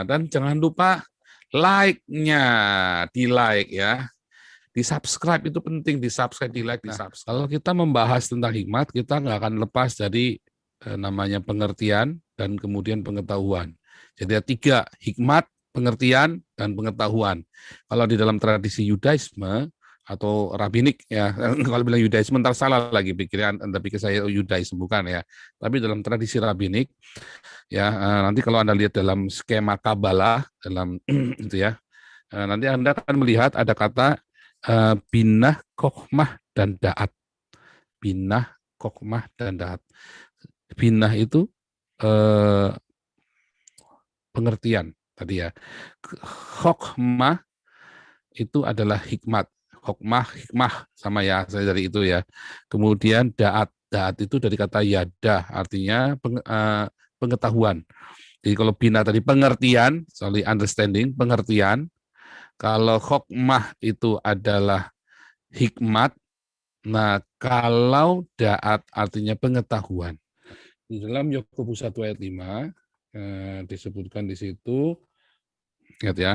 Dan jangan lupa like-nya, di-like ya. Di-subscribe itu penting, di-subscribe, di-like, di-subscribe. Kalau kita membahas tentang hikmat, kita nggak akan lepas dari namanya pengertian dan kemudian pengetahuan. Jadi ada 3, hikmat, pengertian, dan pengetahuan. Kalau di dalam tradisi Yudaisme atau rabbinik ya, kalau bilang Yudaisme ntar salah lagi pikiran, Anda pikir saya Yudaisme, bukan ya. Tapi dalam tradisi rabbinik ya, nanti kalau Anda lihat dalam skema Kabbalah dalam itu ya, nanti Anda akan melihat ada kata binah, kokmah, dan da'at. Binah, kokmah, dan da'at. Binah itu pengertian tadi ya. Kokmah itu adalah hikmat. Hikmah sama ya, saya dari itu ya. Kemudian da'at. Da'at itu dari kata yada, artinya pengetahuan. Jadi kalau bina tadi pengertian, sorry, understanding, pengertian. Kalau hokmah itu adalah hikmat. Nah, kalau da'at artinya pengetahuan. Di dalam Yakobus 1 ayat 5 disebutkan di situ, ingat ya.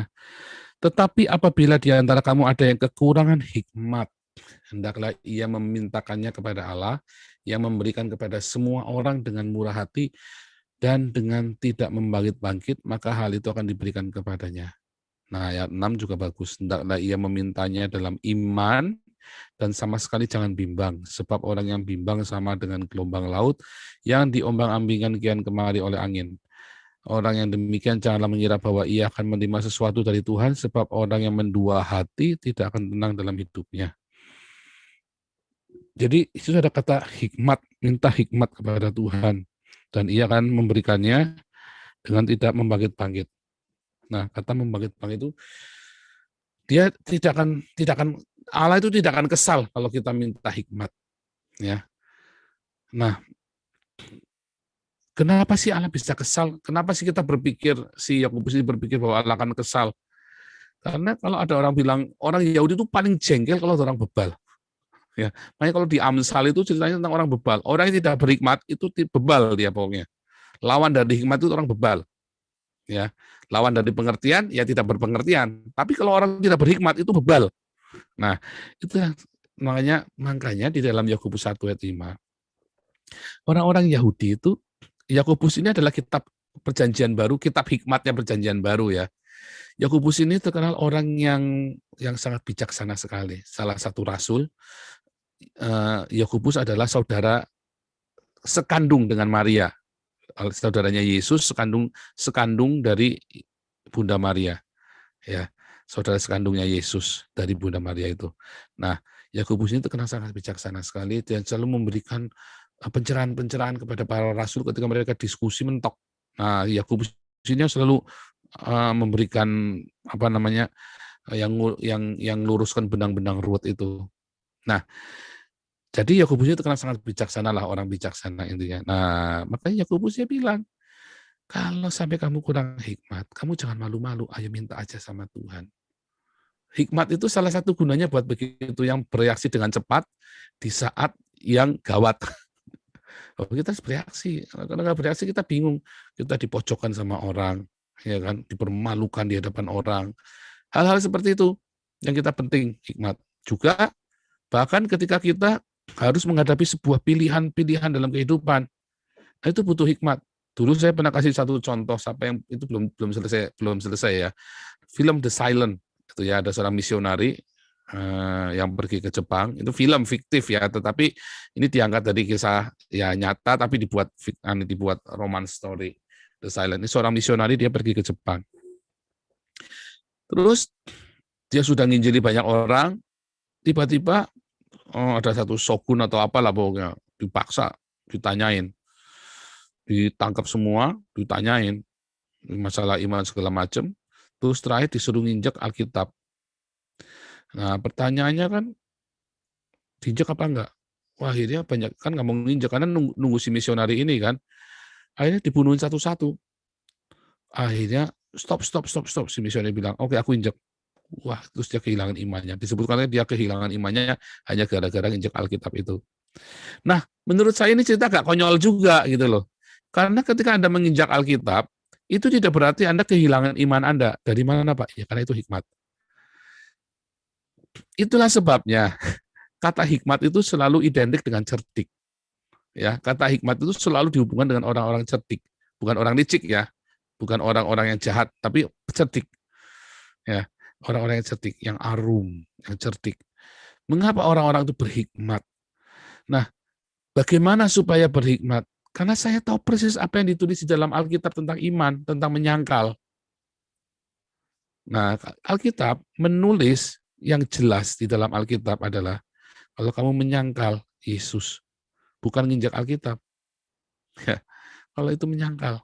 Tetapi apabila di antara kamu ada yang kekurangan hikmat, hendaklah ia memintakannya kepada Allah yang memberikan kepada semua orang dengan murah hati dan dengan tidak membangkit-bangkit, maka hal itu akan diberikan kepadanya. Nah, ayat 6 juga bagus. Hendaklah ia memintanya dalam iman dan sama sekali jangan bimbang, sebab orang yang bimbang sama dengan gelombang laut yang diombang-ambingkan kian kemari oleh angin. Orang yang demikian janganlah mengira bahwa ia akan menerima sesuatu dari Tuhan, sebab orang yang mendua hati tidak akan tenang dalam hidupnya. Jadi itu ada kata hikmat, minta hikmat kepada Tuhan, dan ia akan memberikannya dengan tidak membangkit-bangkit. Nah, kata membangkit-bangkit itu dia tidak akan Allah itu tidak akan kesal kalau kita minta hikmat, ya. Nah, kenapa sih Allah bisa kesal? Kenapa sih kita berpikir, si Yakobus ini berpikir bahwa Allah akan kesal? Karena kalau ada orang bilang, orang Yahudi itu paling jengkel kalau ada orang bebal. Ya, makanya kalau di Amsal itu ceritanya tentang orang bebal. Orang yang tidak berhikmat itu bebal dia pokoknya. Lawan dari hikmat itu orang bebal. Ya, lawan dari pengertian ya tidak berpengertian. Tapi kalau orang tidak berhikmat itu bebal. Nah, itu makanya di dalam Yakobus 1 ayat 5, orang-orang Yahudi itu, Yakobus ini adalah kitab perjanjian baru, kitab hikmatnya perjanjian baru ya. Yakobus ini terkenal orang yang sangat bijaksana sekali. Salah satu rasul, Yakobus adalah saudara sekandung dengan Maria. Saudaranya Yesus sekandung dari Bunda Maria. Ya, saudara sekandungnya Yesus dari Bunda Maria itu. Nah, Yakobus ini terkenal sangat bijaksana sekali dan selalu memberikan pencerahan-pencerahan kepada para rasul ketika mereka diskusi mentok. Nah, Yakobus ini selalu memberikan yang luruskan benang-benang ruwet itu. Nah, jadi Yakobus itu terkenal sangat bijaksana lah, orang bijaksana intinya. Nah, makanya Yakobus dia bilang, kalau sampai kamu kurang hikmat, kamu jangan malu-malu, ayo minta aja sama Tuhan. Hikmat itu salah satu gunanya buat begitu yang bereaksi dengan cepat di saat yang gawat. Kita harus bereaksi, karena nggak bereaksi kita bingung, kita dipojokkan sama orang, ya kan, dipermalukan di hadapan orang. Hal-hal seperti itu yang kita penting hikmat. Juga bahkan ketika kita harus menghadapi sebuah pilihan-pilihan dalam kehidupan, itu butuh hikmat. Dulu saya pernah kasih satu contoh, siapa yang itu belum selesai ya. Film The Silent itu ya, ada seorang misionari yang pergi ke Jepang. Itu film fiktif ya, tetapi ini diangkat dari kisah ya nyata, tapi dibuat romance story. The Silent ini seorang misionari, dia pergi ke Jepang. Terus dia sudah nginjili banyak orang, tiba-tiba ada satu shogun atau apalah pokoknya dipaksa, ditangkap semua, ditanyain masalah iman segala macam, terus terakhir disuruh nginjek Alkitab. Nah, pertanyaannya kan, diinjek apa enggak? Wah, akhirnya banyak kan nggak mau nginjek karena nunggu si misionari ini kan. Akhirnya dibunuhin satu-satu. Akhirnya stop si misionari bilang, "Oke, aku injek." Wah, terus dia kehilangan imannya. Disebutkan dia kehilangan imannya hanya gara-gara nginjek Alkitab itu. Nah, menurut saya ini cerita agak konyol juga gitu loh. Karena ketika Anda menginjak Alkitab, itu tidak berarti Anda kehilangan iman Anda. Dari mana, Pak? Ya, karena itu hikmat. Itulah sebabnya kata hikmat itu selalu identik dengan cerdik. Ya, kata hikmat itu selalu dihubungkan dengan orang-orang cerdik, bukan orang licik ya, bukan orang-orang yang jahat, tapi cerdik. Ya, orang-orang yang cerdik, yang arum, yang cerdik. Mengapa orang-orang itu berhikmat? Nah, bagaimana supaya berhikmat? Karena saya tahu persis apa yang ditulis di dalam Alkitab tentang iman, tentang menyangkal. Nah, Alkitab menulis yang jelas di dalam Alkitab adalah kalau kamu menyangkal Yesus, bukan nginjak Alkitab. Ya, kalau itu menyangkal.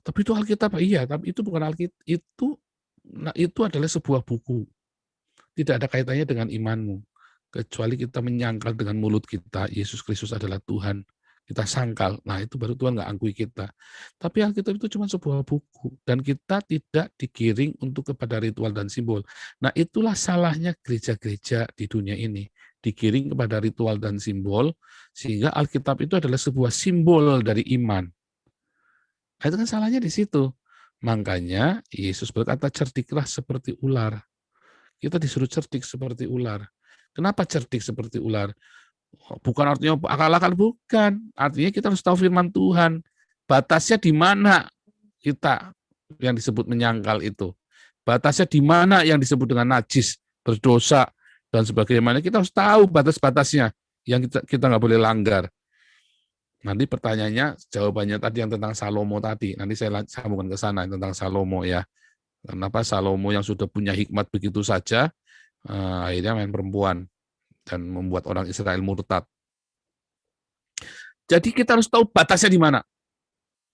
Tapi itu Alkitab, iya, tapi itu bukan Alkitab. Itu adalah sebuah buku. Tidak ada kaitannya dengan imanmu. Kecuali kita menyangkal dengan mulut kita, Yesus Kristus adalah Tuhan. Kita sangkal, nah itu baru Tuhan nggak akui kita. Tapi Alkitab itu cuma sebuah buku, dan kita tidak digiring untuk kepada ritual dan simbol. Nah itulah salahnya gereja-gereja di dunia ini. Digiring kepada ritual dan simbol, sehingga Alkitab itu adalah sebuah simbol dari iman. Nah, itu kan salahnya di situ. Makanya Yesus berkata, cerdiklah seperti ular. Kita disuruh cerdik seperti ular. Kenapa cerdik seperti ular? Bukan artinya akal-akal, bukan. Artinya kita harus tahu firman Tuhan. Batasnya di mana kita yang disebut menyangkal itu. Batasnya di mana yang disebut dengan najis, berdosa, dan sebagainya. Kita harus tahu batas-batasnya yang kita nggak boleh langgar. Nanti pertanyaannya, jawabannya tadi yang tentang Salomo tadi. Nanti saya sambungkan ke sana tentang Salomo ya. Kenapa Salomo yang sudah punya hikmat begitu saja, akhirnya main perempuan dan membuat orang Israel murtad. Jadi kita harus tahu batasnya di mana.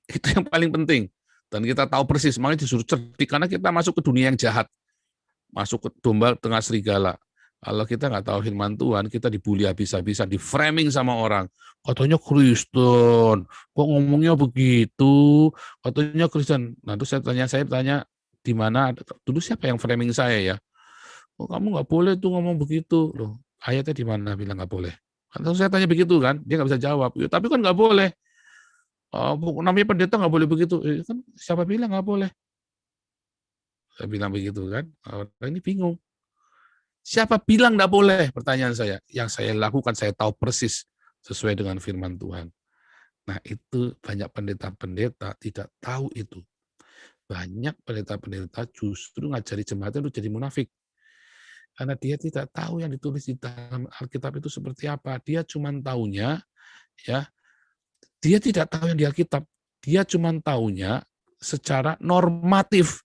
Itu yang paling penting. Dan kita tahu persis, makanya disuruh cerdik, karena kita masuk ke dunia yang jahat. Masuk ke domba tengah serigala. Kalau kita nggak tahu firman Tuhan, kita dibully habis-habisan, di framing sama orang. Katanya Kristen, kok ngomongnya begitu? Katanya Kristen. Nah, terus saya tanya, di mana? Dulu siapa yang framing saya ya? Oh, kamu nggak boleh tuh ngomong begitu. Loh, ayatnya di mana bilang nggak boleh? Terus saya tanya begitu kan, dia nggak bisa jawab. Ya, tapi kan nggak boleh. Namanya pendeta nggak boleh begitu. Kan siapa bilang nggak boleh? Saya bilang begitu kan. Orang ini bingung. Siapa bilang nggak boleh? Pertanyaan saya. Yang saya lakukan, saya tahu persis sesuai dengan firman Tuhan. Nah itu banyak pendeta-pendeta tidak tahu itu. Banyak pendeta-pendeta justru ngajari jemaat itu jadi munafik. Karena dia tidak tahu yang ditulis di dalam Alkitab itu seperti apa. Dia cuma taunya, ya, dia tidak tahu yang di Alkitab. Dia cuma taunya secara normatif.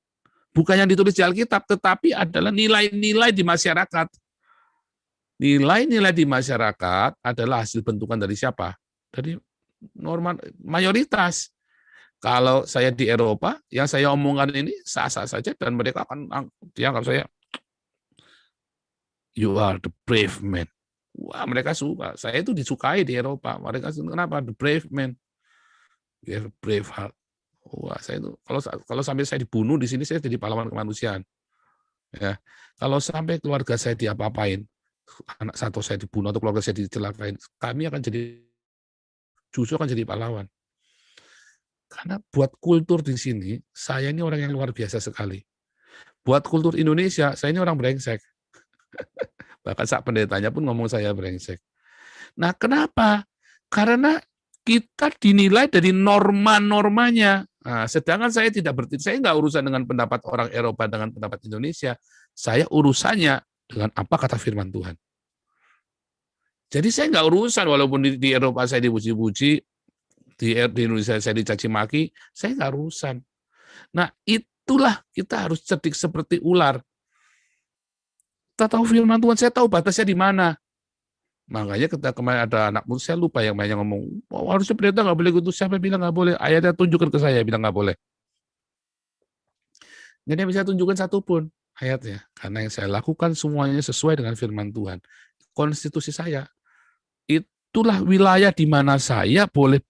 Bukan yang ditulis di Alkitab, tetapi adalah nilai-nilai di masyarakat. Nilai-nilai di masyarakat adalah hasil bentukan dari siapa? Dari norma mayoritas. Kalau saya di Eropa, yang saya omongkan ini sah-sah saja dan mereka akan dianggap saya, you are the brave man. Wah, mereka suka. Saya itu disukai di Eropa. Mereka kenapa? The brave man. You have a brave heart. Wah, saya itu kalau sampai saya dibunuh di sini, saya jadi pahlawan kemanusiaan. Ya, kalau sampai keluarga saya diapa-apain, anak satu saya dibunuh atau keluarga saya dicelakain, kami akan justru akan jadi pahlawan. Karena buat kultur di sini, saya ini orang yang luar biasa sekali. Buat kultur Indonesia, saya ini orang brengsek. Bahkan saat pendetanya pun ngomong saya brengsek. Nah, kenapa? Karena kita dinilai dari norma-normanya. Nah, sedangkan saya saya nggak urusan dengan pendapat orang Eropa dengan pendapat Indonesia. Saya urusannya dengan apa kata firman Tuhan. Jadi saya nggak urusan, walaupun di Eropa saya dipuji-puji, di Indonesia saya dicaci maki, saya nggak urusan. Nah, itulah kita harus cerdik seperti ular. Kita tahu firman Tuhan, saya tahu batasnya di mana. Makanya ketika kemarin ada anak muda, saya lupa yang banyak ngomong, harusnya pendeta nggak boleh gitu. Siapa bilang nggak boleh? Ayatnya tunjukkan ke saya, bilang nggak boleh. Jadi bisa tunjukkan satu pun ayatnya. Karena yang saya lakukan semuanya sesuai dengan firman Tuhan. Konstitusi saya. Itulah wilayah di mana saya boleh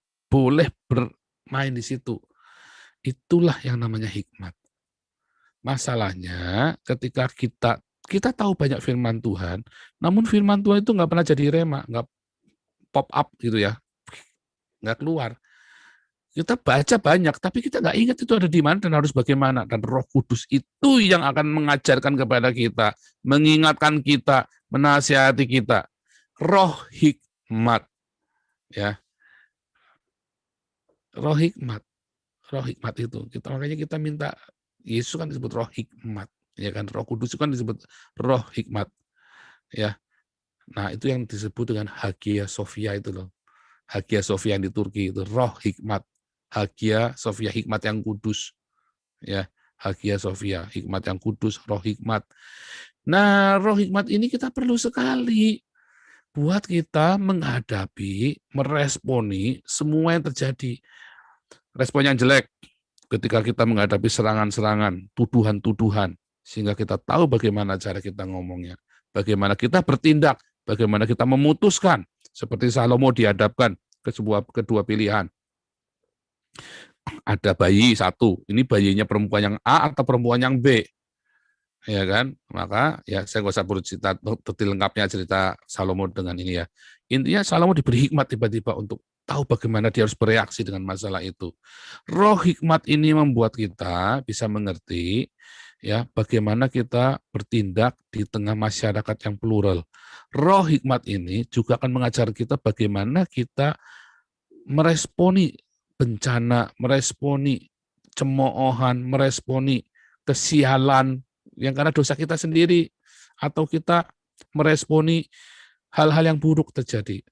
bermain di situ. Itulah yang namanya hikmat. Masalahnya ketika kita tahu banyak firman Tuhan, namun firman Tuhan itu nggak pernah jadi rema, nggak pop up gitu ya, nggak keluar. Kita baca banyak, tapi kita nggak ingat itu ada di mana dan harus bagaimana. Dan Roh Kudus itu yang akan mengajarkan kepada kita, mengingatkan kita, menasihati kita. Roh hikmat, ya, roh hikmat, roh hikmat itu. Makanya kita minta, Yesus kan disebut roh hikmat, ya kan? Roh Kudus itu kan disebut roh hikmat, ya. Nah, itu yang disebut dengan Hagia Sophia itu loh. Hagia Sophia di Turki itu roh hikmat. Hagia Sophia, hikmat yang kudus, ya. Hagia Sophia, hikmat yang kudus, roh hikmat. Nah, roh hikmat ini kita perlu sekali buat kita menghadapi, meresponi semua yang terjadi. Respon yang jelek ketika kita menghadapi serangan-serangan, tuduhan-tuduhan, sehingga kita tahu bagaimana cara kita ngomongnya, bagaimana kita bertindak, bagaimana kita memutuskan, seperti Salomo dihadapkan ke kedua pilihan. Ada bayi satu, ini bayinya perempuan yang A atau perempuan yang B, ya kan? Maka ya saya nggak usah bercerita detail lengkapnya cerita Salomo dengan ini ya. Intinya Salomo diberi hikmat tiba-tiba untuk tahu bagaimana dia harus bereaksi dengan masalah itu. Roh hikmat ini membuat kita bisa mengerti ya bagaimana kita bertindak di tengah masyarakat yang plural. Roh hikmat ini juga akan mengajar kita bagaimana kita meresponi bencana, meresponi cemoohan, meresponi kesialan yang karena dosa kita sendiri, atau kita meresponi hal-hal yang buruk terjadi.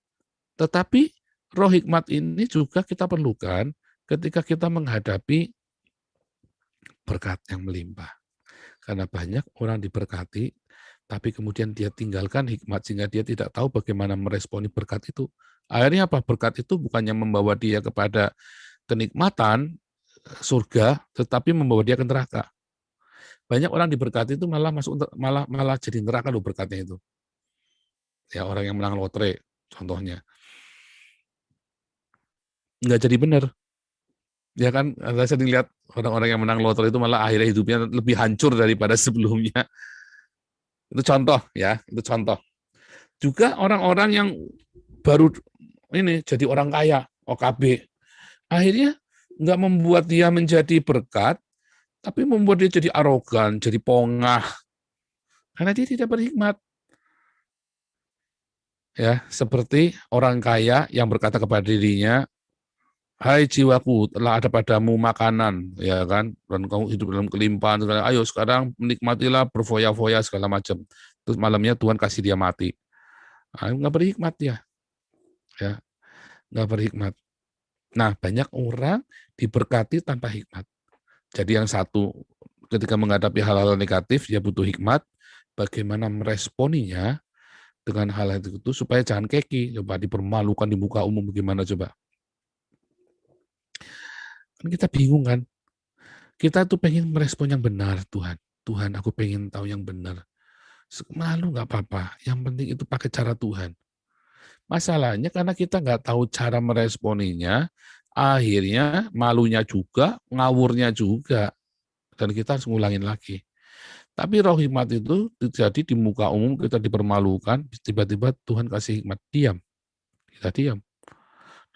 Tetapi roh hikmat ini juga kita perlukan ketika kita menghadapi berkat yang melimpah. Karena banyak orang diberkati, tapi kemudian dia tinggalkan hikmat sehingga dia tidak tahu bagaimana meresponi berkat itu. Akhirnya apa? Berkat itu bukannya membawa dia kepada kenikmatan surga, tetapi membawa dia ke neraka. Banyak orang diberkati itu malah malah jadi neraka loh berkatnya itu. Ya orang yang menang lotre contohnya. Nggak jadi benar. Ya kan, saya sering lihat orang-orang yang menang lotre itu malah akhirnya hidupnya lebih hancur daripada sebelumnya. Itu contoh ya, itu contoh. Juga orang-orang yang baru ini jadi orang kaya, OKB, akhirnya nggak membuat dia menjadi berkat, tapi membuat dia jadi arogan, jadi pongah, karena dia tidak berhikmat. Ya, seperti orang kaya yang berkata kepada dirinya, hai jiwaku, telah ada padamu makanan, ya kan, dan kamu hidup dalam kelimpahan, ayo sekarang menikmatilah, berfoya-foya segala macam. Terus malamnya Tuhan kasih dia mati. Nah, nggak berhikmat ya, nggak berhikmat. Nah, banyak orang diberkati tanpa hikmat. Jadi yang satu, ketika menghadapi hal-hal negatif, dia butuh hikmat, bagaimana meresponinya dengan hal itu supaya jangan keki, coba dipermalukan di muka umum gimana coba. Kan kita bingung kan, kita tuh pengen merespon yang benar Tuhan. Tuhan aku pengen tahu yang benar. Malu nggak apa-apa, yang penting itu pakai cara Tuhan. Masalahnya karena kita nggak tahu cara meresponinya, akhirnya malunya juga, ngawurnya juga, dan kita harus ngulangin lagi. Tapi roh hikmat itu terjadi di muka umum, kita dipermalukan, tiba-tiba Tuhan kasih hikmat, diam, kita diam.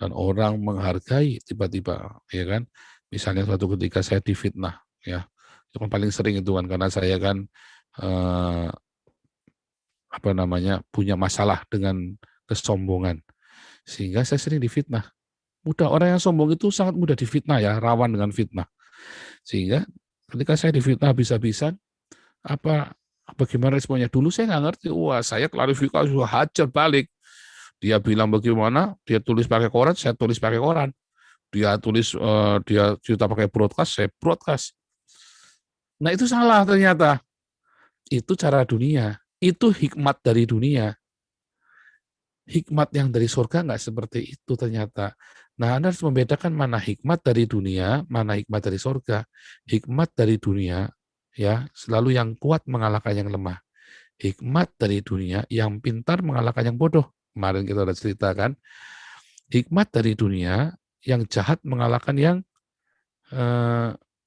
Dan orang menghargai tiba-tiba, ya kan? Misalnya suatu ketika saya difitnah, ya, itu kan paling sering itu kan, karena saya kan punya masalah dengan kesombongan, sehingga saya sering difitnah. Orang yang sombong itu sangat mudah difitnah ya, rawan dengan fitnah. Sehingga ketika saya difitnah habis-habisan, bagaimana responnya? Dulu saya nggak ngerti, wah saya klarifikasi, hajar balik. Dia bilang bagaimana, dia tulis pakai koran, saya tulis pakai koran. Dia tulis, dia cerita pakai broadcast, saya broadcast. Nah itu salah ternyata. Itu cara dunia. Itu hikmat dari dunia. Hikmat yang dari surga nggak seperti itu ternyata. Nah, Anda harus membedakan mana hikmat dari dunia, mana hikmat dari surga. Hikmat dari dunia, ya, selalu yang kuat mengalahkan yang lemah. Hikmat dari dunia, yang pintar mengalahkan yang bodoh. Kemarin kita sudah ceritakan. Hikmat dari dunia, yang jahat mengalahkan yang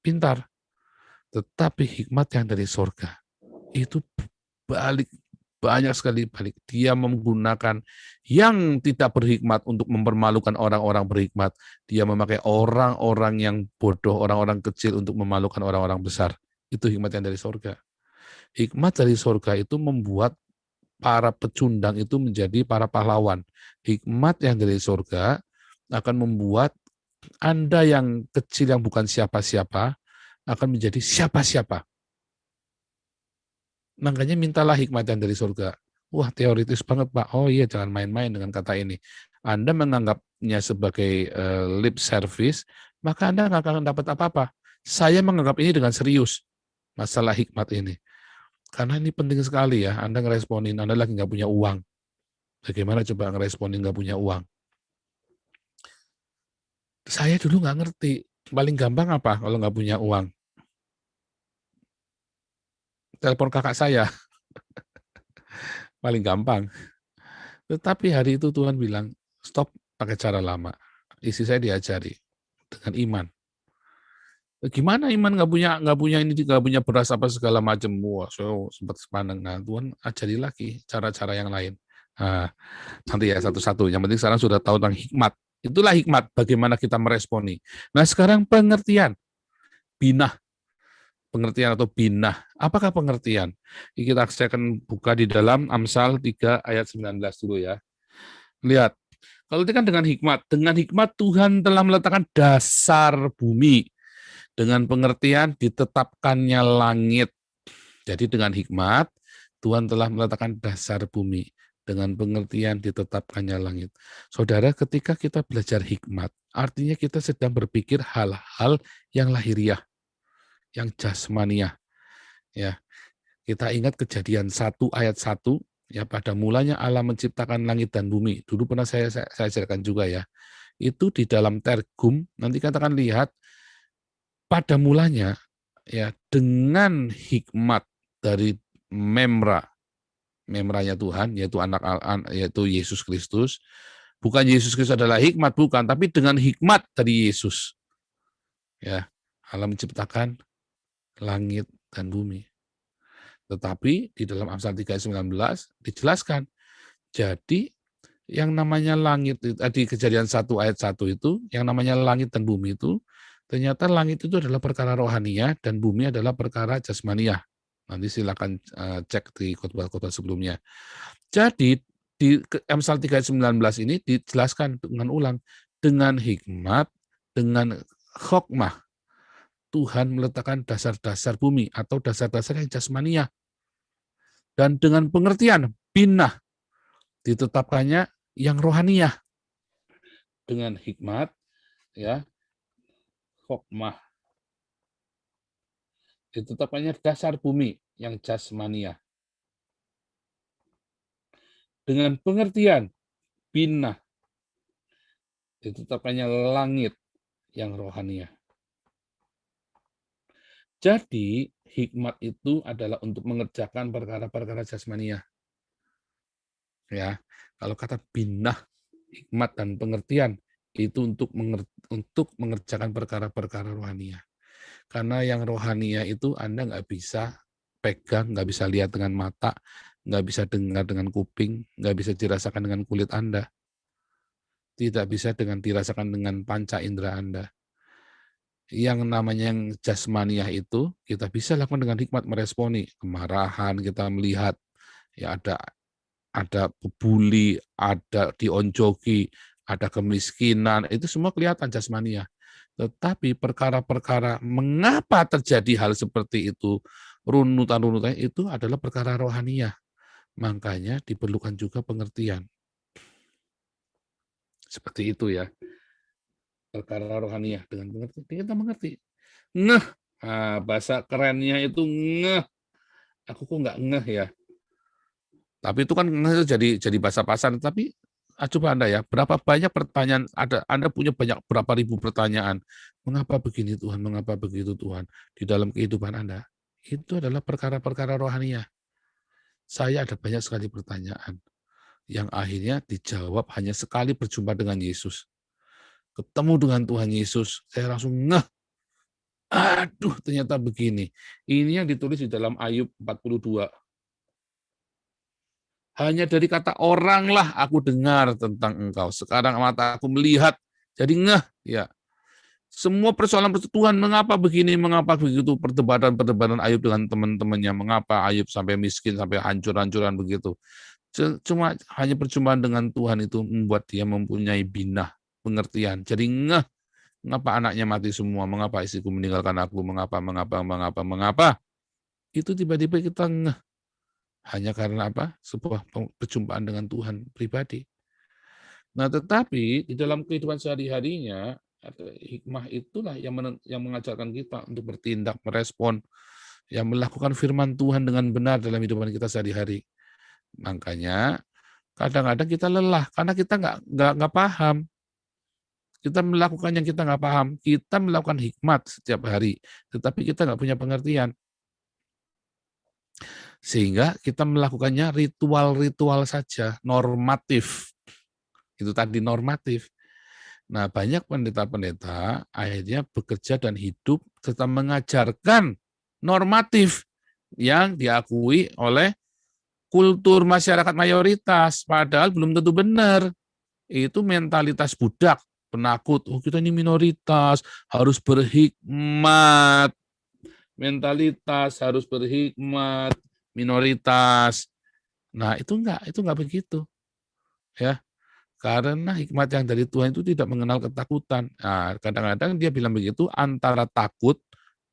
pintar. Tetapi hikmat yang dari surga, itu balik banyak sekali balik. Dia menggunakan yang tidak berhikmat untuk mempermalukan orang-orang berhikmat. Dia memakai orang-orang yang bodoh, orang-orang kecil untuk memalukan orang-orang besar. Itu hikmat yang dari surga. Hikmat dari surga itu membuat para pecundang itu menjadi para pahlawan. Hikmat yang dari surga akan membuat Anda yang kecil yang bukan siapa-siapa akan menjadi siapa-siapa. Makanya mintalah hikmat yang dari surga. Wah, teoritis banget, Pak. Oh iya, jangan main-main dengan kata ini. Anda menganggapnya sebagai lip service, maka Anda nggak akan dapat apa-apa. Saya menganggap ini dengan serius, masalah hikmat ini. Karena ini penting sekali ya, Anda ngeresponin, Anda lagi nggak punya uang. Bagaimana coba ngeresponin nggak punya uang? Saya dulu nggak ngerti. Paling gampang apa kalau nggak punya uang? Telepon kakak saya, paling gampang. Tetapi hari itu Tuhan bilang, stop pakai cara lama. Istri saya diajari dengan iman. Gimana iman nggak punya ini nggak punya beras apa segala macam. Wah, so sempat sepandang. Nah, Tuhan ajari lagi cara-cara yang lain. Nah, nanti ya satu-satu. Yang penting sekarang sudah tahu tentang hikmat. Itulah hikmat bagaimana kita meresponi. Nah, sekarang pengertian. Binah. Pengertian atau binah. Apakah pengertian? Saya akan buka di dalam Amsal 3 ayat 19 dulu ya. Lihat, kalau itu kan dengan hikmat Tuhan telah meletakkan dasar bumi. Dengan pengertian ditetapkannya langit. Jadi dengan hikmat, Tuhan telah meletakkan dasar bumi. Dengan pengertian ditetapkannya langit. Saudara, ketika kita belajar hikmat, artinya kita sedang berpikir hal-hal yang lahiriah, yang jasmaniah. Ya, kita ingat Kejadian 1 ayat 1, ya pada mulanya Allah menciptakan langit dan bumi. Dulu pernah saya ajarkan juga ya. Itu di dalam Targum, nanti katakan lihat, pada mulanya ya dengan hikmat dari memranya Tuhan, yaitu Yesus Kristus. Bukan Yesus Kristus adalah hikmat, bukan, tapi dengan hikmat dari Yesus. Ya, Allah menciptakan langit dan bumi. Tetapi di dalam Amsal 3:19 dijelaskan, jadi yang namanya langit, di Kejadian 1 ayat 1 itu, yang namanya langit dan bumi itu, ternyata langit itu adalah perkara rohania dan bumi adalah perkara jasmaniah. Nanti silakan cek di khotbah-khotbah sebelumnya. Jadi di Amsal 3:19 ini dijelaskan dengan ulang, dengan hikmat, dengan hokmah, Tuhan meletakkan dasar-dasar bumi atau dasar-dasar yang jasmaniah. Dan dengan pengertian binah, ditetapkannya yang rohaniah. Dengan hikmat, ya, hokmah, ditetapkannya dasar bumi yang jasmaniah. Dengan pengertian binah, ditetapkannya langit yang rohaniah. Jadi hikmat itu adalah untuk mengerjakan perkara-perkara jasmaniah. Ya, kalau kata binah, hikmat dan pengertian itu untuk mengerjakan perkara-perkara rohaniah. Karena yang rohania itu Anda nggak bisa pegang, nggak bisa lihat dengan mata, nggak bisa dengar dengan kuping, nggak bisa dirasakan dengan kulit Anda. Tidak bisa dirasakan dengan panca indera Anda. Yang namanya yang jasmaniah itu, kita bisa lakukan dengan hikmat meresponi. Kemarahan, kita melihat, ya ada bully, ada dionjoki, ada kemiskinan, itu semua kelihatan jasmaniah. Tetapi perkara-perkara mengapa terjadi hal seperti itu, runutan-runutan itu adalah perkara rohaniah. Makanya diperlukan juga pengertian. Seperti itu ya. Perkara rohaniah dengan pengertian. Kita mengerti. Ngeh. Nah, bahasa kerennya itu ngeh. Aku kok nggak ngeh ya. Tapi itu kan ngeh itu jadi bahasa pasan. Tapi coba Anda ya, berapa banyak pertanyaan Anda punya berapa ribu pertanyaan. Mengapa begini Tuhan? Mengapa begitu Tuhan? Di dalam kehidupan Anda. Itu adalah perkara-perkara rohaniah. Saya ada banyak sekali pertanyaan yang akhirnya dijawab hanya sekali berjumpa dengan Yesus. Ketemu dengan Tuhan Yesus, saya langsung ngeh. Aduh, ternyata begini. Ini yang ditulis di dalam Ayub 42. Hanya dari kata orang lah aku dengar tentang engkau. Sekarang mata aku melihat, jadi ngeh. Ya, semua persoalan Tuhan, mengapa begini, mengapa begitu, perdebatan Ayub dengan teman-temannya, mengapa Ayub sampai miskin, sampai hancur-hancuran begitu. Cuma hanya perjumpaan dengan Tuhan itu membuat dia mempunyai binah, pengertian. Jadi ngeh, mengapa anaknya mati semua, mengapa istriku meninggalkan aku, mengapa. Itu tiba-tiba kita ngeh. Hanya karena apa? Sebuah perjumpaan dengan Tuhan pribadi. Nah, tetapi di dalam kehidupan sehari-harinya, hikmah itulah yang mengajarkan kita untuk bertindak, merespon, yang melakukan firman Tuhan dengan benar dalam hidupan kita sehari-hari. Makanya kadang-kadang kita lelah karena kita nggak paham. Kita melakukan yang kita nggak paham. Kita melakukan hikmat setiap hari, tetapi kita nggak punya pengertian. Sehingga kita melakukannya ritual-ritual saja, normatif. Itu tadi normatif. Nah, banyak pendeta-pendeta akhirnya bekerja dan hidup serta mengajarkan normatif yang diakui oleh kultur masyarakat mayoritas, padahal belum tentu benar. Itu mentalitas budak, penakut. Oh, kita ini minoritas, harus berhikmat. Mentalitas harus berhikmat, minoritas. Nah, itu enggak begitu. Ya. Karena hikmat yang dari Tuhan itu tidak mengenal ketakutan. Nah, kadang-kadang dia bilang begitu antara takut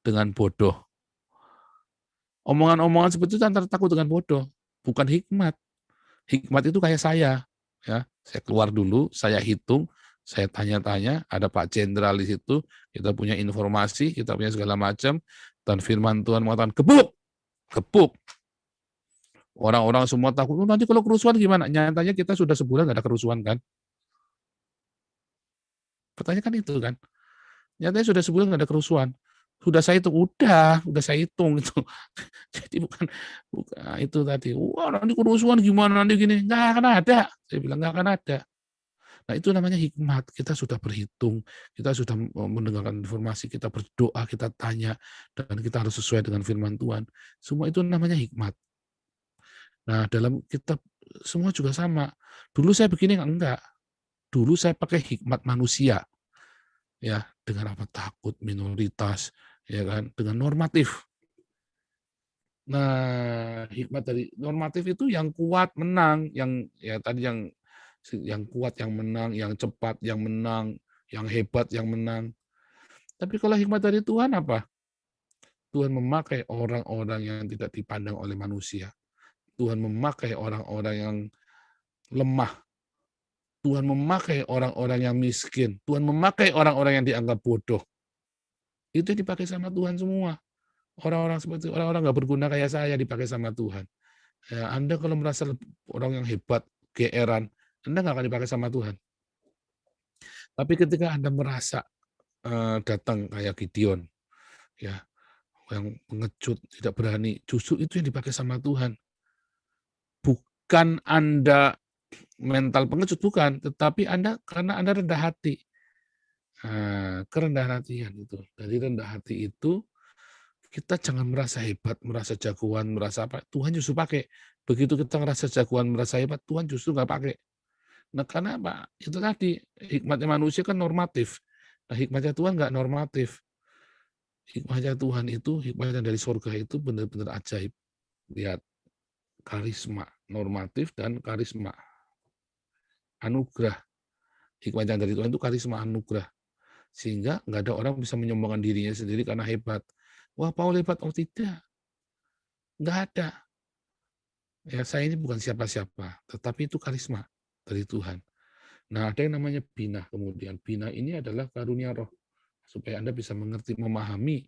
dengan bodoh. Omongan-omongan seperti itu antara takut dengan bodoh, bukan hikmat. Hikmat itu kayak saya, ya. Saya keluar dulu, saya hitung, saya tanya-tanya, ada Pak Jenderal di situ, kita punya informasi, kita punya segala macam, dan firman Tuhan mengatakan gebuk, gebuk. Orang-orang semua takut, oh, nanti kalau kerusuhan gimana? Nyatanya kita sudah sebulan nggak ada kerusuhan kan? Pertanyaan kan itu kan. Nyatanya sudah sebulan nggak ada kerusuhan. Sudah saya hitung, udah saya hitung itu. Jadi bukan itu tadi. Wah, nanti kerusuhan gimana nanti gini? Nggak akan ada. Saya bilang nggak akan ada. Nah, itu namanya hikmat. Kita sudah berhitung, kita sudah mendengarkan informasi, kita berdoa, kita tanya, dan kita harus sesuai dengan firman Tuhan. Semua itu namanya hikmat. Nah, dalam kitab semua juga sama. Dulu saya begini enggak. Dulu saya pakai hikmat manusia. Ya, dengan apa? Takut, minoritas, ya kan, dengan normatif. Nah, hikmat dari normatif itu yang kuat menang, yang ya tadi yang kuat yang menang, yang cepat yang menang, yang hebat yang menang. Tapi kalau hikmat dari Tuhan apa? Tuhan memakai orang-orang yang tidak dipandang oleh manusia. Tuhan memakai orang-orang yang lemah. Tuhan memakai orang-orang yang miskin. Tuhan memakai orang-orang yang dianggap bodoh. Itu yang dipakai sama Tuhan semua. Orang-orang seperti orang-orang nggak berguna kayak saya dipakai sama Tuhan. Ya, Anda kalau merasa orang yang hebat, geeran, Anda nggak akan dipakai sama Tuhan. Tapi ketika Anda merasa datang kayak Gideon, ya, yang pengecut, tidak berani, justru itu yang dipakai sama Tuhan. Bukan Anda mental pengecut, bukan, tetapi Anda karena Anda rendah hati. Nah, kerendahan hatian itu. Dari rendah hati itu kita jangan merasa hebat, merasa jagoan, merasa apa. Tuhan justru pakai. Begitu kita ngerasa jagoan, merasa hebat, Tuhan justru nggak pakai. Nah, karena apa? Itu tadi, hikmatnya manusia kan normatif. Nah, hikmatnya Tuhan nggak normatif. Hikmatnya Tuhan itu, hikmatnya dari surga itu benar-benar ajaib. Lihat, karisma, normatif dan karisma. Anugerah. Hikmat yang dari Tuhan itu karisma, anugerah. Sehingga nggak ada orang bisa menyombongkan dirinya sendiri karena hebat. Wah, Paul hebat. Oh, tidak. Nggak ada. Ya, saya ini bukan siapa-siapa, tetapi itu karisma dari Tuhan. Nah, ada yang namanya binah kemudian. Binah ini adalah karunia roh. Supaya Anda bisa mengerti, memahami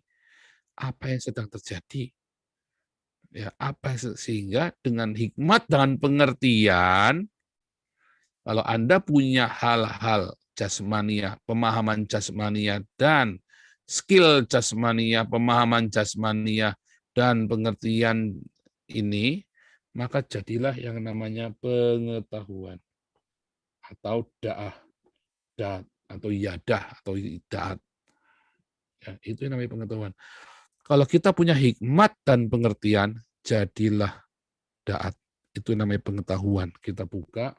apa yang sedang terjadi. Ya, sehingga dengan hikmat dan pengertian, kalau Anda punya hal-hal jasmania, pemahaman jasmania, dan skill jasmania, pemahaman jasmania, dan pengertian ini, maka jadilah yang namanya pengetahuan atau da'ah, atau yadah, atau da'at. Ya, itu yang namanya pengetahuan. Kalau kita punya hikmat dan pengertian, jadilah da'at. Itu namanya pengetahuan. Kita buka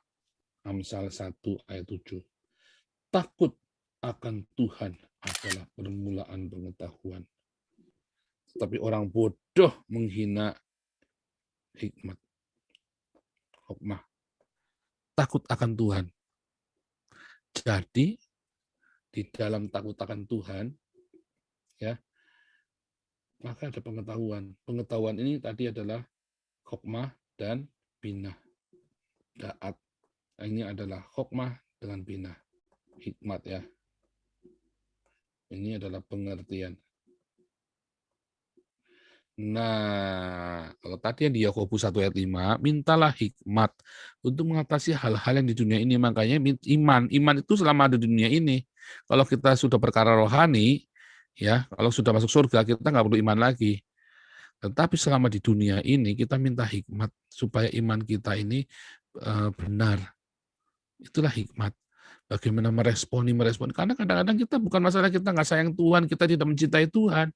Amsal 1 ayat 7. Takut akan Tuhan adalah permulaan pengetahuan. Tapi orang bodoh menghina hikmat. Hikmah. Takut akan Tuhan. Jadi di dalam takut akan Tuhan, ya, maka ada pengetahuan. Pengetahuan ini tadi adalah hikmah dan binah. Da'at. Ini adalah hikmah dengan binah. Hikmat, ya. Ini adalah pengertian. Nah, kalau tadi yang di Yakobus 1 ayat 5, mintalah hikmat untuk mengatasi hal-hal yang di dunia ini. Makanya iman itu selama ada di dunia ini. Kalau kita sudah perkara rohani, ya, kalau sudah masuk surga, kita nggak perlu iman lagi. Tetapi selama di dunia ini, kita minta hikmat supaya iman kita ini benar. Itulah hikmat. Bagaimana meresponi. Karena kadang-kadang kita bukan masalah kita nggak sayang Tuhan, kita tidak mencintai Tuhan.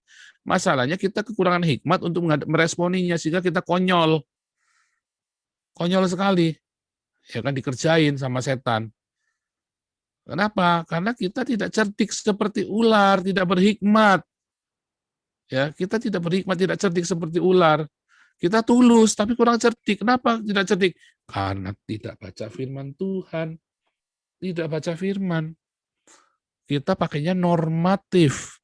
Masalahnya kita kekurangan hikmat untuk meresponinya, sehingga kita konyol. Konyol sekali. Ya kan, dikerjain sama setan. Kenapa? Karena kita tidak cerdik seperti ular, tidak berhikmat. Ya, kita tidak berhikmat, tidak cerdik seperti ular. Kita tulus, tapi kurang cerdik. Kenapa tidak cerdik? Karena tidak baca firman Tuhan. Tidak baca firman. Kita pakainya normatif.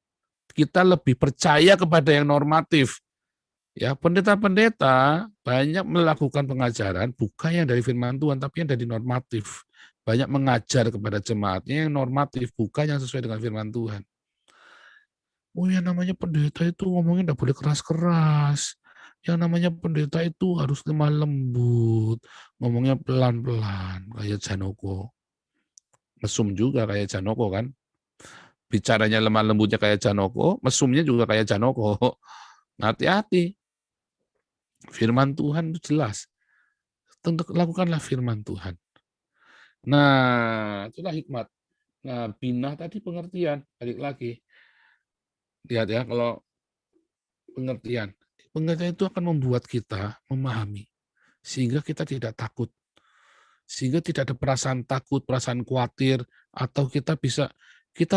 Kita lebih percaya kepada yang normatif. Ya, pendeta-pendeta banyak melakukan pengajaran bukan yang dari firman Tuhan, tapi yang dari normatif. Banyak mengajar kepada jemaatnya yang normatif, bukan yang sesuai dengan firman Tuhan. Oh, yang namanya pendeta itu ngomongnya tidak boleh keras-keras. Yang namanya pendeta itu harus lemah lembut, ngomongnya pelan-pelan, kayak Janoko. Mesum juga kayak Janoko kan. Bicaranya lemah lembutnya kayak Janoko, mesumnya juga kayak Janoko. Hati-hati. Firman Tuhan itu jelas. Lakukanlah firman Tuhan. Nah, itulah hikmat. Nah, binah tadi pengertian. Balik lagi. Lihat ya, kalau pengertian. Pengertian itu akan membuat kita memahami. Sehingga kita tidak takut. Sehingga tidak ada perasaan takut, perasaan khawatir, atau kita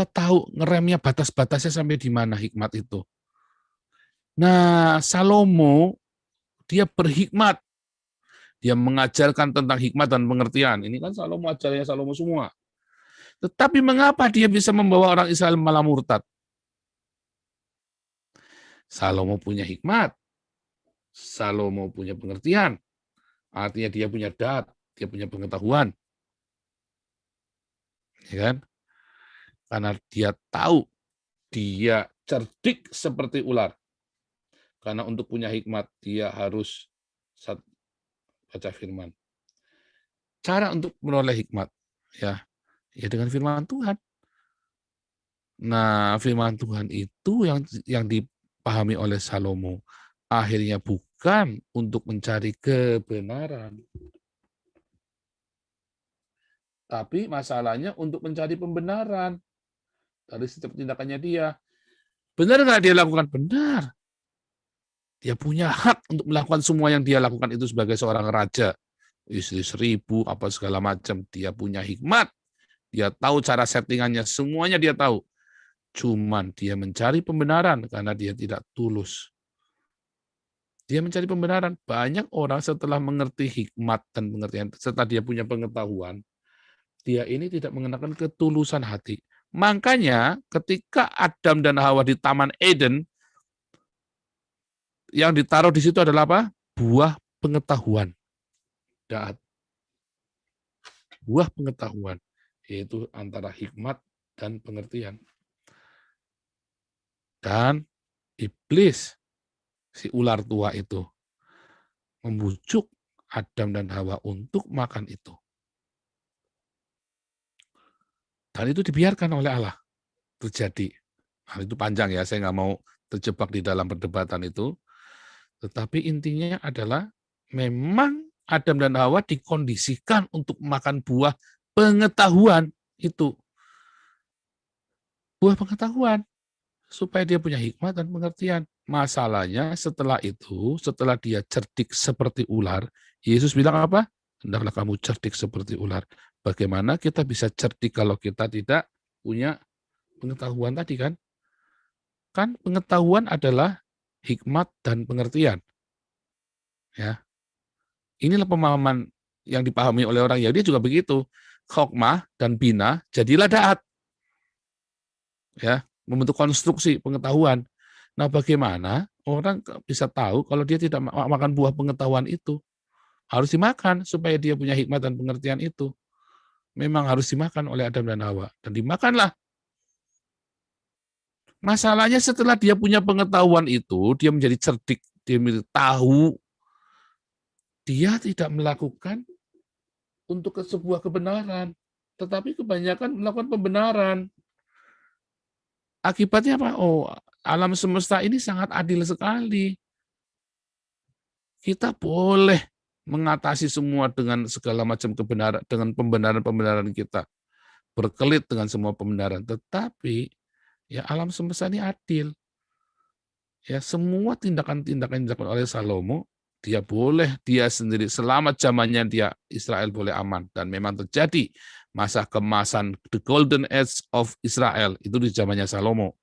tahu ngeremnya batas-batasnya sampai di mana hikmat itu. Nah, Salomo, dia berhikmat. Dia mengajarkan tentang hikmat dan pengertian. Ini kan Salomo, ajarannya Salomo semua. Tetapi mengapa dia bisa membawa orang Israel malah murtad? Salomo punya hikmat. Salomo punya pengertian. Artinya dia punya da'at, dia punya pengetahuan. Ya kan? Karena dia tahu, dia cerdik seperti ular. Karena untuk punya hikmat, dia harus baca firman. Cara untuk menoleh hikmat, ya dengan firman Tuhan. Nah, firman Tuhan itu yang dipahami oleh Salomo. Akhirnya bukan untuk mencari kebenaran, tapi masalahnya untuk mencari pembenaran dari setiap tindakannya dia. Benar nggak dia lakukan? Benar. Dia punya hak untuk melakukan semua yang dia lakukan itu sebagai seorang raja. Istri 1000, apa segala macam. Dia punya hikmat. Dia tahu cara settingannya, semuanya dia tahu. Cuman dia mencari pembenaran karena dia tidak tulus. Dia mencari pembenaran. Banyak orang setelah mengerti hikmat dan pengertian, setelah dia punya pengetahuan, dia ini tidak mengenakan ketulusan hati. Makanya ketika Adam dan Hawa di Taman Eden, yang ditaruh di situ adalah apa? Buah pengetahuan. Da'at. Buah pengetahuan, yaitu antara hikmat dan pengertian. Dan iblis, si ular tua itu, membujuk Adam dan Hawa untuk makan itu. Dan itu dibiarkan oleh Allah terjadi. Hal itu panjang ya, saya nggak mau terjebak di dalam perdebatan itu. Tetapi intinya adalah memang Adam dan Hawa dikondisikan untuk makan buah pengetahuan itu. Buah pengetahuan. Supaya dia punya hikmat dan pengertian. Masalahnya setelah itu, setelah dia cerdik seperti ular, Yesus bilang apa? Hendaklah kamu cerdik seperti ular. Bagaimana kita bisa cerdik kalau kita tidak punya pengetahuan tadi kan? Kan pengetahuan adalah hikmat dan pengertian. Ya, inilah pemahaman yang dipahami oleh orang Yahudi juga begitu. Hokmah dan bina jadilah daat, ya, membentuk konstruksi pengetahuan. Nah, bagaimana orang bisa tahu kalau dia tidak makan buah pengetahuan itu? Harus dimakan supaya dia punya hikmat dan pengertian itu. Memang harus dimakan oleh Adam dan Hawa. Dan dimakanlah. Masalahnya setelah dia punya pengetahuan itu, dia menjadi cerdik, dia menjadi tahu, dia tidak melakukan untuk sebuah kebenaran, tetapi kebanyakan melakukan pembenaran. Akibatnya apa? Oh, alam semesta ini sangat adil sekali. Kita boleh mengatasi semua dengan segala macam kebenaran, dengan pembenaran-pembenaran kita. Berkelit dengan semua pembenaran. Tetapi, ya alam semesta ini adil. Ya, semua tindakan-tindakan yang dilakukan oleh Salomo, dia sendiri selama zamannya dia Israel boleh aman, dan memang terjadi masa kemasan the golden age of Israel itu di zamannya Salomo,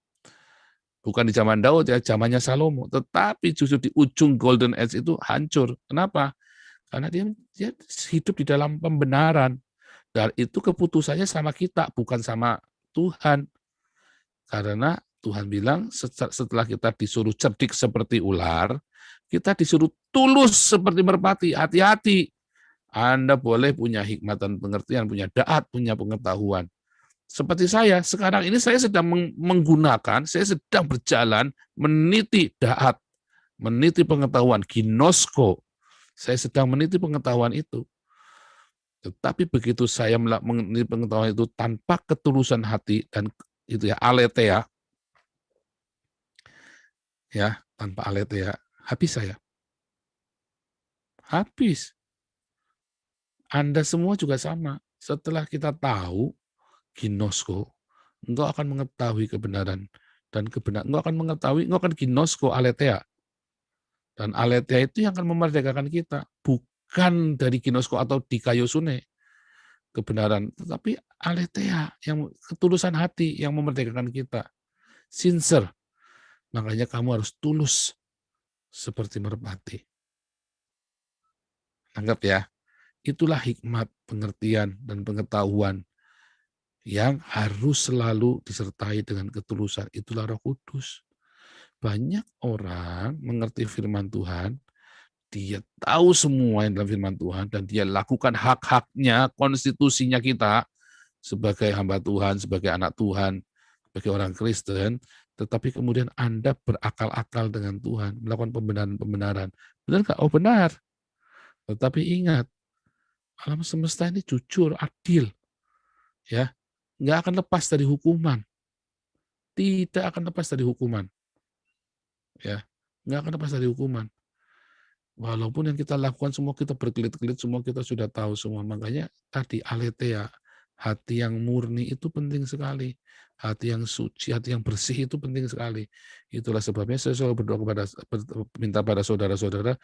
bukan di zaman Daud ya, zamannya Salomo. Tetapi justru di ujung golden age itu hancur. Kenapa? Karena dia hidup di dalam pembenaran, dan itu keputusannya sama kita, bukan sama Tuhan. Karena Tuhan bilang setelah kita disuruh cerdik seperti ular, kita disuruh tulus seperti merpati. Hati-hati, Anda boleh punya hikmat dan pengertian, punya daat, punya pengetahuan. Seperti saya, sekarang ini saya sedang menggunakan, saya sedang berjalan meniti daat, meniti pengetahuan, ginosko. Saya sedang meniti pengetahuan itu. Tetapi begitu saya meniti pengetahuan itu tanpa ketulusan hati, dan itu ya aletheia, ya tanpa aletheia, habis saya. Habis. Anda semua juga sama. Setelah kita tahu, ginosko, engkau akan mengetahui kebenaran. Dan kebenaran, engkau akan ginosko aletheia. Dan aletheia itu yang akan memerdekakan kita. Bukan dari ginosko atau dikayosune, kebenaran. Tetapi aletheia, yang ketulusan hati yang memerdekakan kita. Sincere. Makanya kamu harus tulus seperti merpati. Anggap ya. Itulah hikmat, pengertian, dan pengetahuan yang harus selalu disertai dengan ketulusan. Itulah Roh Kudus. Banyak orang mengerti firman Tuhan, dia tahu semua yang dalam firman Tuhan, dan dia lakukan hak-haknya, konstitusinya kita, sebagai hamba Tuhan, sebagai anak Tuhan, sebagai orang Kristen, tetapi kemudian Anda berakal-akal dengan Tuhan, melakukan pembenaran-pembenaran. Benar nggak? Oh benar. Tetapi ingat, alam semesta ini jujur, adil, ya, nggak akan lepas dari hukuman, tidak akan lepas dari hukuman, ya, nggak akan lepas dari hukuman. Walaupun yang kita lakukan semua kita berkelit-kelit, semua kita sudah tahu semua. Makanya tadi aletheia, hati yang murni itu penting sekali. Hati yang suci, hati yang bersih itu penting sekali. Itulah sebabnya saya selalu berdoa minta pada saudara-saudara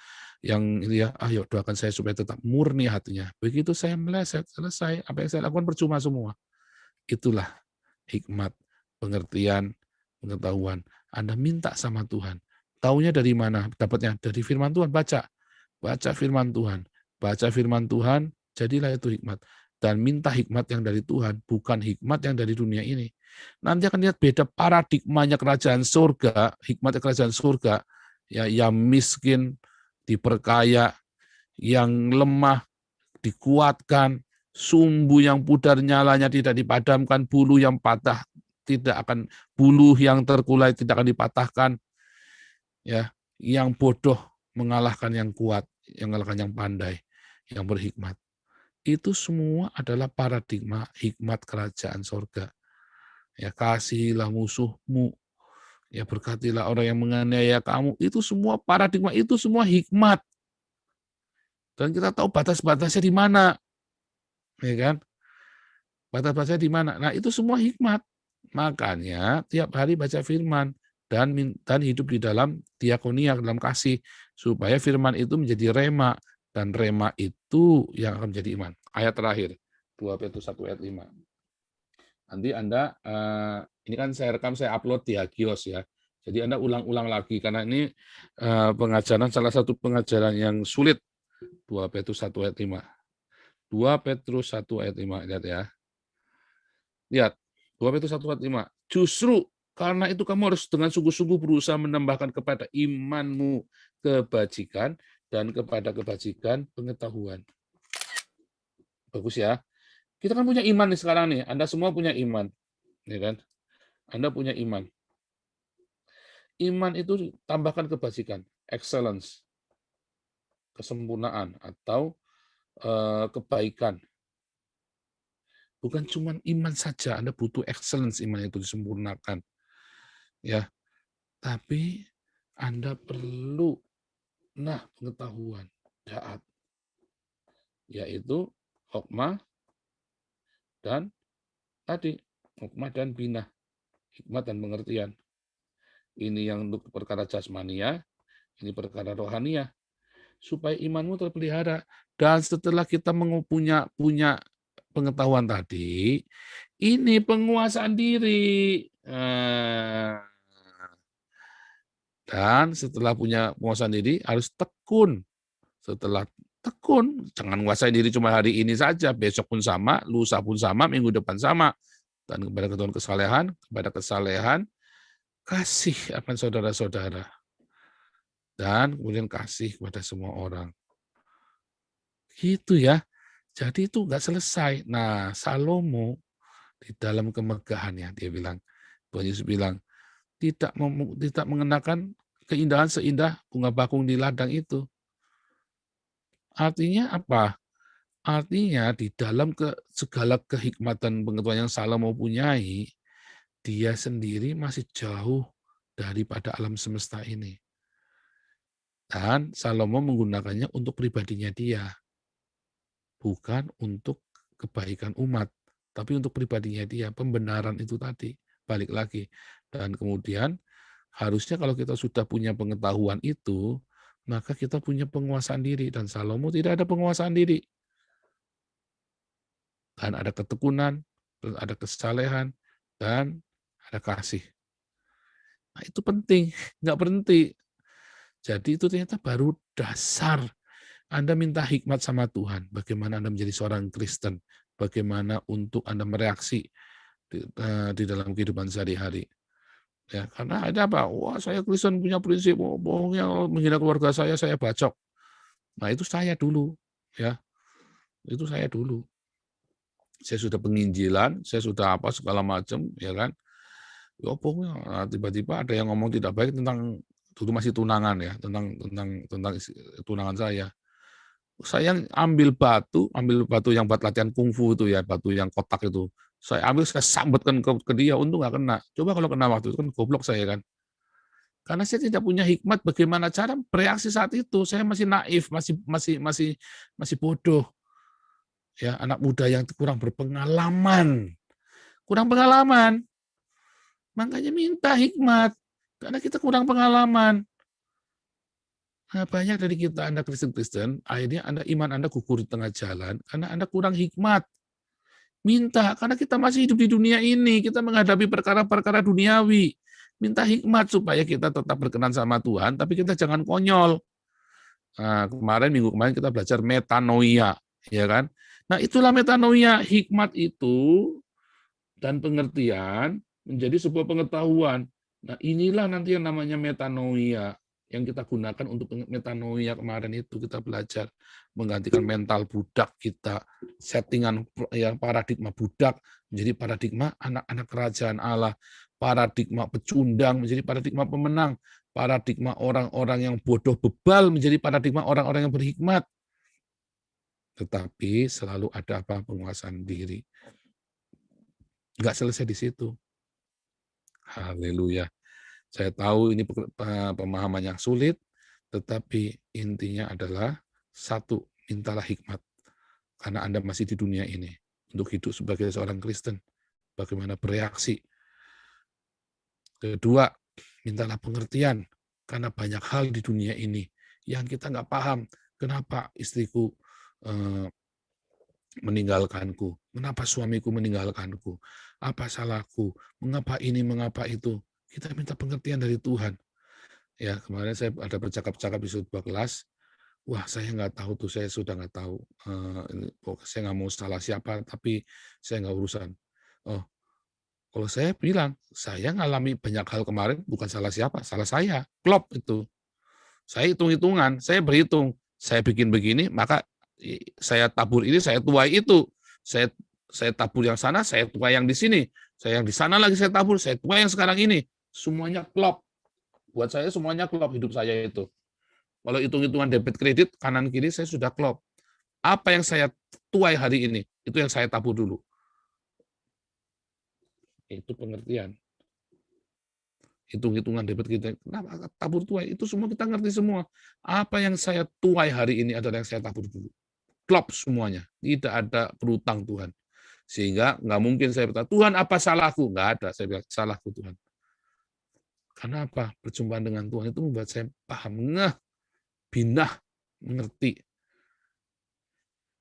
yang ya, ayo doakan saya supaya tetap murni hatinya. Begitu saya meleset, selesai, apa yang saya lakukan percuma semua. Itulah hikmat, pengertian, pengetahuan. Anda minta sama Tuhan. Taunya dari mana? Dapatnya dari firman Tuhan, baca. Baca firman Tuhan. Baca firman Tuhan, jadilah itu hikmat. Dan minta hikmat yang dari Tuhan, bukan hikmat yang dari dunia ini. Nanti akan lihat beda paradigmanya kerajaan surga, hikmat kerajaan surga, ya, yang miskin diperkaya, yang lemah dikuatkan, sumbu yang pudar nyalanya tidak dipadamkan, bulu yang patah tidak akan, bulu yang terkulai tidak akan dipatahkan, ya, yang bodoh mengalahkan yang kuat, yang mengalahkan yang pandai, yang berhikmat. Itu semua adalah paradigma hikmat kerajaan sorga. Ya, kasihilah musuhmu, ya berkatilah orang yang menganiaya kamu. Itu semua paradigma, itu semua hikmat. Dan kita tahu batas-batasnya di mana, ya kan? Batas-batasnya di mana? Nah, itu semua hikmat. Makanya tiap hari baca firman dan hidup di dalam diakonia, dalam kasih, supaya firman itu menjadi rema, dan rema itu yang akan menjadi iman. Ayat terakhir, 2 Petrus 1 ayat 5. Nanti Anda, ini kan saya rekam, saya upload di Hagios ya. Jadi Anda ulang-ulang lagi, karena ini pengajaran, salah satu pengajaran yang sulit. 2 Petrus 1 ayat 5. 2 Petrus 1 ayat 5, lihat ya. Lihat, 2 Petrus 1 ayat 5. Justru karena itu kamu harus dengan sungguh-sungguh berusaha menambahkan kepada imanmu kebajikan, dan kepada kebajikan pengetahuan. Bagus ya. Kita kan punya iman nih sekarang nih. Anda semua punya iman, ya kan? Anda punya iman. Iman itu tambahkan kebajikan, excellence, kesempurnaan atau kebaikan. Bukan cuma iman saja, Anda butuh excellence, iman itu disempurnakan. Ya, tapi Anda perlu pengetahuan, daat, yaitu hikmah dan tadi hikmah dan binah, hikmat dan pengertian. Ini yang untuk perkara jasmania, ini perkara rohania, supaya imanmu terpelihara. Dan setelah kita punya pengetahuan tadi, ini penguasaan diri. Dan setelah punya penguasaan diri, harus tekun. Setelah tekun, jangan menguasai diri cuma hari ini saja, besok pun sama, lusa pun sama, minggu depan sama. Dan kepada kesalehan, kasih akan saudara-saudara. Dan kemudian kasih kepada semua orang. Gitu ya. Jadi itu nggak selesai. Nah, Salomo di dalam kemegahannya, dia bilang, Tuhan Yesus bilang, tidak mengenakan keindahan seindah bunga bakung di ladang itu. Artinya apa? Artinya di dalam segala kehikmatan pengetahuan yang Salomo punyai, dia sendiri masih jauh daripada alam semesta ini. Dan Salomo menggunakannya untuk pribadinya dia, bukan untuk kebaikan umat, tapi untuk pribadinya dia, pembenaran itu tadi, balik lagi. Dan kemudian harusnya kalau kita sudah punya pengetahuan itu, maka kita punya penguasaan diri, dan Salomo tidak ada penguasaan diri. Dan ada ketekunan, ada kesalehan, dan ada kasih. Nah, itu penting, nggak berhenti. Jadi itu ternyata baru dasar. Anda minta hikmat sama Tuhan, bagaimana Anda menjadi seorang Kristen, bagaimana untuk Anda mereaksi di dalam kehidupan sehari-hari. Ya, karena ada apa? Wah, saya Kristen punya prinsip, bohongnya menghina keluarga saya bacok. Nah, itu saya dulu, ya. Itu saya dulu. Saya sudah penginjilan, saya sudah apa segala macam, ya kan? Ya, pokoknya tiba-tiba ada yang ngomong tidak baik tentang dulu masih tunangan ya, tentang tunangan saya. Saya ambil batu yang buat latihan kungfu itu ya, batu yang kotak itu. Saya ambil, saya sambetkan ke dia, untung nggak kena. Coba kalau kena waktu itu kan goblok saya kan. Karena saya tidak punya hikmat bagaimana cara bereaksi saat itu. Saya masih naif, masih bodoh. Ya, anak muda yang kurang berpengalaman. Kurang pengalaman. Makanya minta hikmat. Karena kita kurang pengalaman. Nah, banyak dari kita, Anda Kristen-Kristen, akhirnya iman Anda gugur di tengah jalan, karena Anda kurang hikmat. Minta, karena kita masih hidup di dunia ini, kita menghadapi perkara-perkara duniawi. Minta hikmat supaya kita tetap berkenan sama Tuhan, tapi kita jangan konyol. Nah, minggu kemarin kita belajar metanoia, ya kan? Nah, itulah metanoia, hikmat itu dan pengertian menjadi sebuah pengetahuan. Nah, inilah nanti yang namanya metanoia, yang kita gunakan untuk metanoia kemarin itu kita belajar menggantikan mental budak kita, settingan yang paradigma budak menjadi paradigma anak-anak kerajaan Allah, paradigma pecundang menjadi paradigma pemenang, paradigma orang-orang yang bodoh bebal menjadi paradigma orang-orang yang berhikmat. Tetapi selalu ada apa? Penguasaan diri. Enggak selesai di situ. Haleluya. Saya tahu ini pemahaman yang sulit, tetapi intinya adalah satu, mintalah hikmat. Karena Anda masih di dunia ini. Untuk hidup sebagai seorang Kristen. Bagaimana bereaksi. Kedua, mintalah pengertian. Karena banyak hal di dunia ini yang kita nggak paham. Kenapa istriku meninggalkanku? Kenapa suamiku meninggalkanku? Apa salahku? Mengapa ini, mengapa itu? Kita minta pengertian dari Tuhan. Ya, kemarin saya ada bercakap-cakap di sebuah kelas. Wah, saya nggak tahu tuh, saya sudah nggak tahu. Saya nggak mau salah siapa, tapi saya nggak urusan. Oh, kalau saya bilang, saya ngalami banyak hal kemarin, bukan salah siapa, salah saya. Klop itu. Saya hitung-hitungan, saya berhitung. Saya bikin begini, maka saya tabur ini, saya tuai itu. Saya tabur yang sana, saya tuai yang di sini. Saya yang di sana lagi saya tabur, saya tuai yang sekarang ini. Semuanya klop. Buat saya semuanya klop hidup saya itu. Kalau hitung-hitungan debit kredit, kanan kiri saya sudah klop. Apa yang saya tuai hari ini, itu yang saya tabur dulu. Itu pengertian. Hitung-hitungan debit kita, kenapa tabur tuai, itu semua kita ngerti semua. Apa yang saya tuai hari ini adalah yang saya tabur dulu. Klop semuanya, tidak ada berutang Tuhan. Sehingga nggak mungkin saya berkata, Tuhan apa salahku? Nggak ada, saya bilang, salahku Tuhan. Karena apa? Perjumpaan dengan Tuhan itu membuat saya paham, ngeh, binah, mengerti.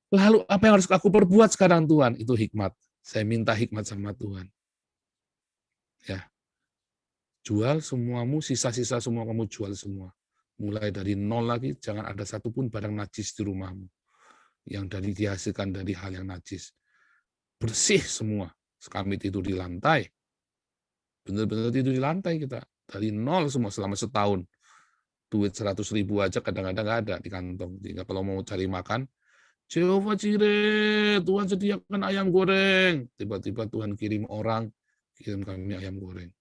Lalu apa yang harus aku perbuat sekarang Tuhan? Itu hikmat. Saya minta hikmat sama Tuhan. Ya, jual semuamu, sisa-sisa semua kamu jual semua. Mulai dari nol lagi, jangan ada satupun barang najis di rumahmu. Yang dari dihasilkan dari hal yang najis. Bersih semua. Kami tidur di lantai. Benar-benar tidur di lantai kita. Dari nol semua selama setahun. Duit 100.000 aja kadang-kadang nggak ada di kantong. Sehingga kalau mau cari makan, Jehovah Jireh, Tuhan sediakan ayam goreng. Tiba-tiba Tuhan kirim orang, kirim kami ayam goreng.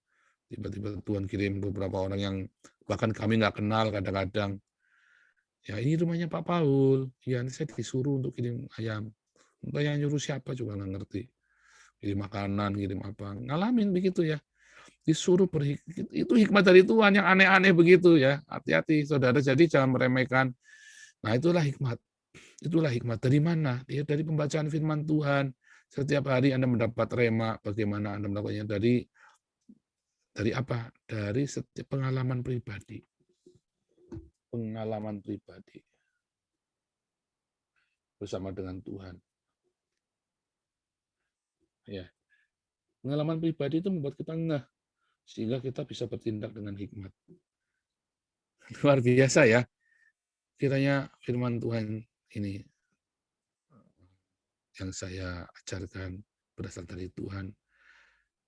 Tiba-tiba Tuhan kirim beberapa orang yang bahkan kami nggak kenal kadang-kadang. Ya ini rumahnya Pak Paul. Ya ini saya disuruh untuk kirim ayam. Entah yang nyuruh siapa juga nggak ngerti. Kirim makanan, kirim apa. Ngalamin begitu ya. Disuruh itu hikmat dari Tuhan yang aneh-aneh begitu ya. Hati-hati saudara, jadi jangan meremehkan. Nah itulah hikmat. Itulah hikmat dari mana? Ya, dari pembacaan firman Tuhan. Setiap hari Anda mendapat rema, bagaimana Anda melakukannya dari apa? Dari setiap pengalaman pribadi. Pengalaman pribadi bersama dengan Tuhan. Ya. Pengalaman pribadi itu membuat kita ngeh sehingga kita bisa bertindak dengan hikmat. Luar biasa ya. Kiranya firman Tuhan ini yang saya ajarkan berasal dari Tuhan.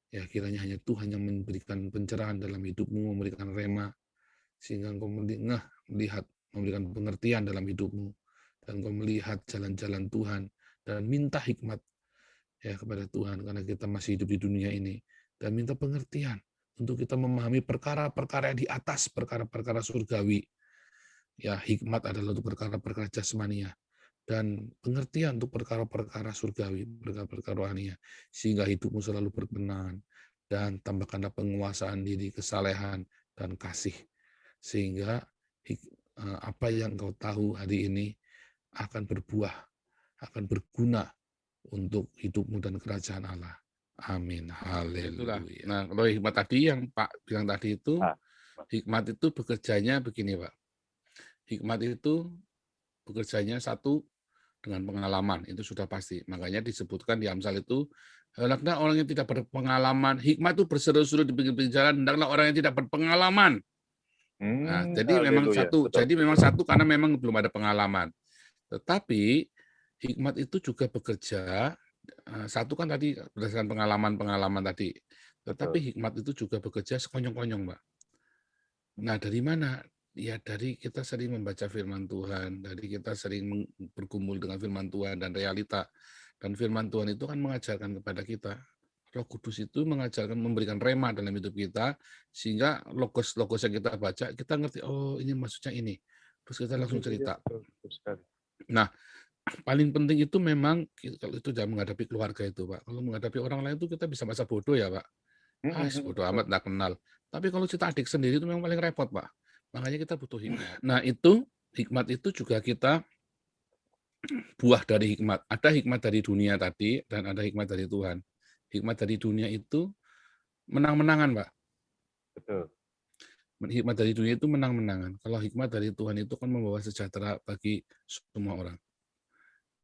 Ya kiranya hanya Tuhan yang memberikan pencerahan dalam hidupmu, memberikan rema, sehingga engkau melihat, memberikan pengertian dalam hidupmu, dan engkau melihat jalan-jalan Tuhan, dan minta hikmat ya kepada Tuhan, karena kita masih hidup di dunia ini, dan minta pengertian untuk kita memahami perkara-perkara di atas, perkara-perkara surgawi. Ya, hikmat adalah untuk perkara-perkara jasmania, dan pengertian untuk perkara-perkara surgawi, perkara-perkara rohania, sehingga hidupmu selalu berkenan, dan tambahkanlah penguasaan diri, kesalehan, dan kasih. Sehingga apa yang kau tahu hari ini akan berbuah, akan berguna untuk hidupmu dan kerajaan Allah. Amin. Haleluya. Nah, kalau hikmat tadi yang Pak bilang tadi itu, hikmat itu bekerjanya begini, Pak. Hikmat itu bekerjanya satu dengan pengalaman, itu sudah pasti. Makanya disebutkan di Amsal itu, hendaklah orang yang tidak berpengalaman, hikmat itu berseru-seru di pinggir-pinggir jalan, hendaklah orang yang tidak berpengalaman. Nah, jadi memang satu, jadi memang satu karena memang belum ada pengalaman. Tetapi hikmat itu juga bekerja, satu kan tadi berdasarkan pengalaman-pengalaman tadi. Tetapi hikmat itu juga bekerja sekonyong-konyong, Mbak. Nah, dari mana? Ya dari kita sering membaca firman Tuhan, dari kita sering bergumul dengan firman Tuhan dan realita. Dan firman Tuhan itu kan mengajarkan kepada kita. Roh Kudus itu mengajarkan, memberikan rema dalam hidup kita, sehingga logos-logos yang kita baca, kita ngerti, oh ini maksudnya ini. Terus kita langsung cerita. Nah, paling penting itu memang, kalau itu jangan menghadapi keluarga itu, Pak. Kalau menghadapi orang lain itu kita bisa masa bodoh ya, Pak. Bodoh amat, nggak kenal. Tapi kalau kita adik sendiri itu memang paling repot, Pak. Makanya kita butuh hikmat. Nah, itu hikmat itu juga kita buah dari hikmat. Ada hikmat dari dunia tadi dan ada hikmat dari Tuhan. Hikmat dari dunia itu menang-menangan, Pak. Betul. Hikmat dari dunia itu menang-menangan. Kalau hikmat dari Tuhan itu kan membawa sejahtera bagi semua orang.